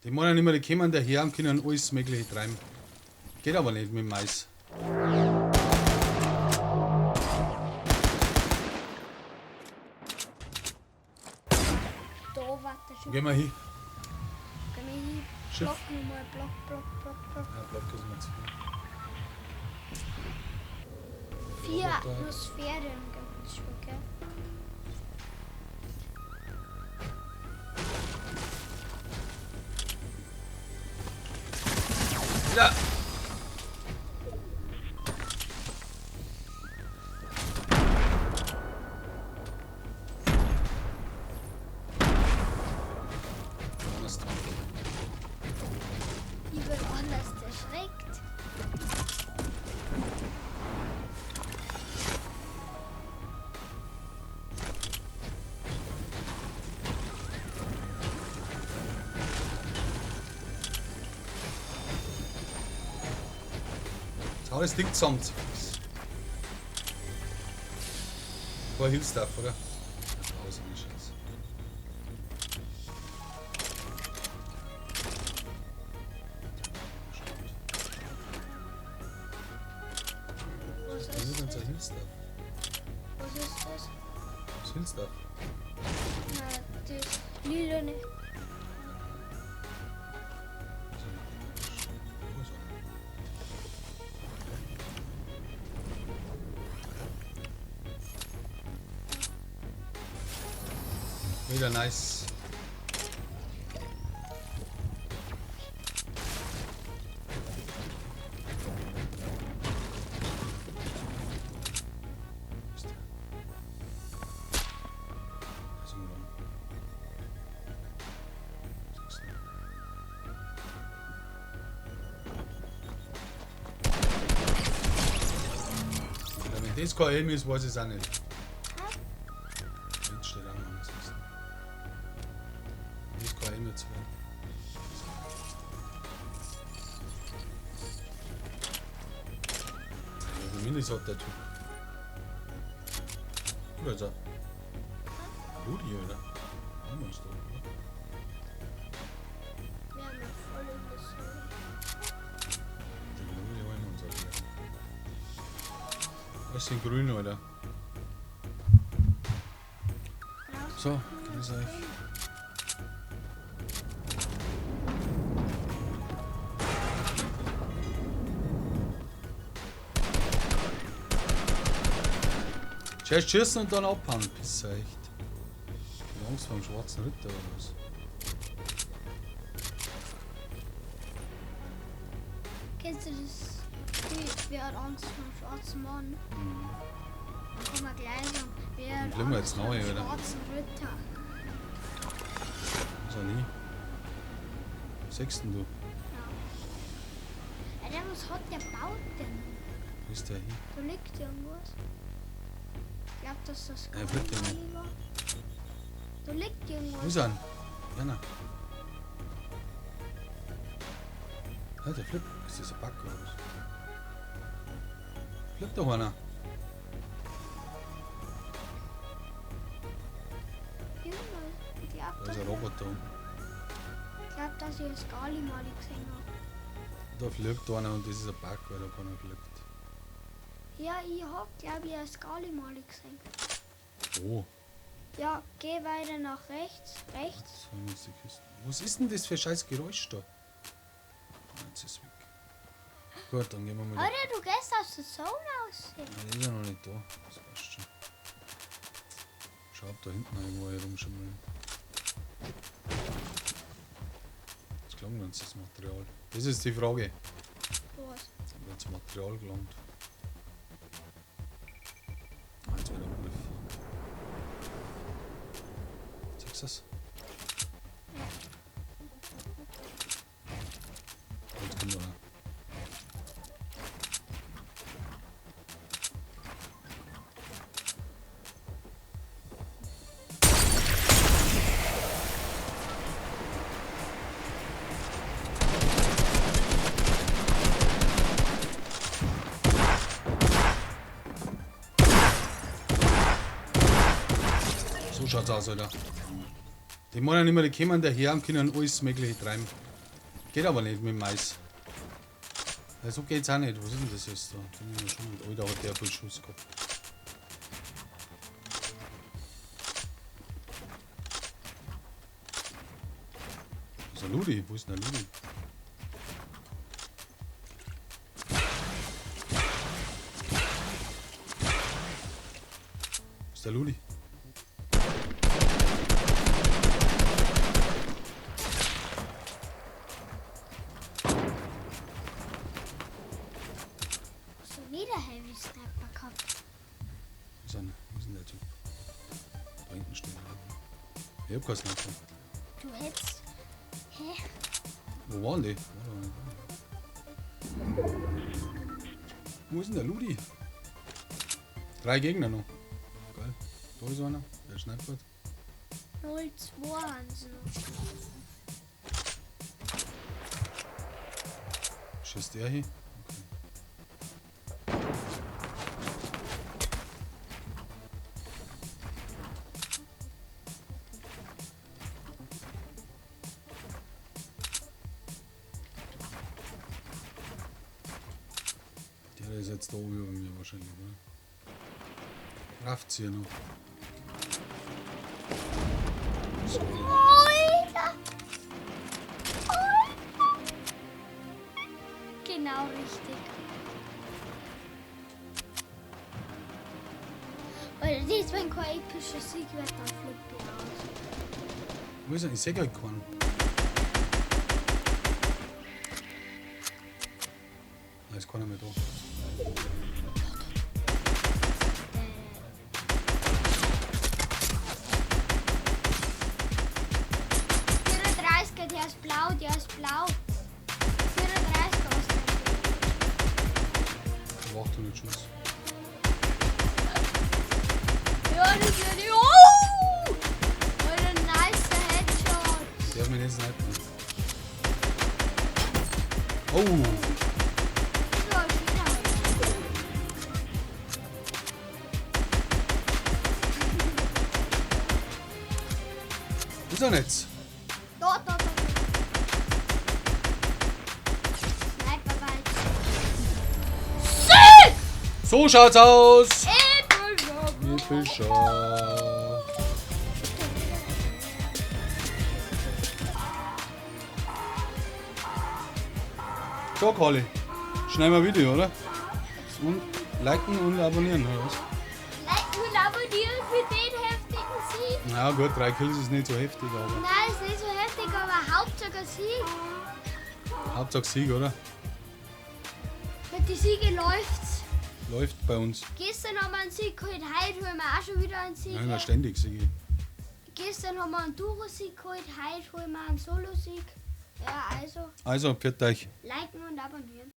Die meinen immer, die kommen daher und können alles Mögliche treiben. Geht aber nicht mit dem Mais. Da, warte schon. Gehen wir hin. Gehen wir hin. Schiff. Block nochmal, Block. Ja, Block ist mir zu viel. 4 Roboter. Atmosphären gibt's schon, gell? Ja! Ich bin anders erschreckt. Hau das Ding zusammen. War Hilfsstuff, oder? Alles eine Scheiße. Was Das ist ist unser das? Hilfsstuff. Was ist das? Das ist Hilfsstuff. Na, das lilane. Wieder nice. Wenn das kein Helm ist, weiß ich es auch nicht. Jetzt steht auch noch was. Das ist kein Helm jetzt. Wie Minis hat der Typ. Oder ist er? Ludi, oder? Haben wir uns da, oder? Wir haben ja voll in der Sonne. Die Ludi haben wir uns auch wieder. Was sind grün, oder? So, grüß euch. Zuerst schießen und dann abhauen, Pisser, echt. Ich hab Angst vor dem schwarzen Ritter oder was? Kennst du das Bild? Wer hat Angst vor dem schwarzen Mann? Mhm. Dann kann man gleich sagen, wer hat Bleiben wir Angst jetzt vor neu, dem oder? schwarzen Ritter? Ist er nie. Was sagst denn du? Ja. Ja, was hat der baut denn? Wo ist der hin? Da liegt irgendwas. Ich glaube, dass das Ja, fliegt der Kali war. Da liegt Wo irgendwas. ist er denn? Jana. Ja, der flippt. Ist das ein Back oder was? Flippt doch einer. Irgendwas. Ich Da ist ein glaube, Roboter. dass ich das Kali mal gesehen habe. Da flippt einer und das ist ein Back, weil da keiner flippt. Ja, ich hab, glaube ich, das Kali mal gesehen. Oh, Ja, geh weiter nach rechts. Rechts. so ist die Kiste. Was ist denn das für ein scheiß Geräusch da? Jetzt ist es weg. Gut, dann gehen wir mal. Alter, du gehst aus der Zone aus. Der ist ja noch nicht da. Das passt schon. Schau, ob da hinten irgendwo herumschimmeln. Was gelangt uns das Material? Das ist die Frage. Was? Ob uns Material gelangt. Ah, jetzt wieder Angriff. Siehst du das? Jetzt kommt einer. So schaut's aus, Alter. Die meinen immer, die kommen daher und können alles Mögliche treiben. Geht aber nicht mit dem Mais. Ja, so geht's auch nicht. Was ist denn das jetzt da? Bin ich mir schon mit. Alter, hat der viel Schuss gehabt. Was ist der Ludi? Wo ist denn der Ludi? Wo ist der Ludi? So wieder Heavy Sniper gehabt. Wo ist denn der Typ? Da hinten steht er. Ich hab keinen Sniper. Du hättest. Hä? Wo waren die? Wo ist denn der Ludi? 3 Gegner noch. Geil. Da ist einer. Der snipert. 0-2 haben sie noch. Schießt der hier? Okay. Der ist jetzt da oben über mir wahrscheinlich, oder? Rafft's hier noch. So. Alter! Genau richtig. Weil dies, wenn kein epischer Sieg wird, dann flippt ich aus. Wo ist er? Ich seh gar keinen. Da ist keiner mehr da. Der ist blau, der ist blau. 34 aus. Aber 800 Schuss. Ja, das wird die. Oh! What a nice Headshot. Der hat mich nicht snipen. Oh! So, wieder. Ist er nicht? Da. Sniper bald. So schaut's aus! Epischer. Epischer. So, Colli. Schnell mal Video, oder? Und liken und abonnieren, oder was? Like und abonnieren für den heftigen Sieg. Na gut, 3 Kills ist nicht so heftig, aber Nein, ist nicht so heftig, aber Hauptsache ein Sieg. Hauptsache Sieg, oder? Mit den Siege läuft's. Läuft bei uns. Gestern haben wir einen Sieg geholt, heute holen wir auch schon wieder einen Sieg. Nein, wir ständig Sieg. Gestern haben wir einen Duo-Sieg geholt, heute holen wir einen Solo-Sieg. Ja, also Also, pfiat euch. liken und abonnieren.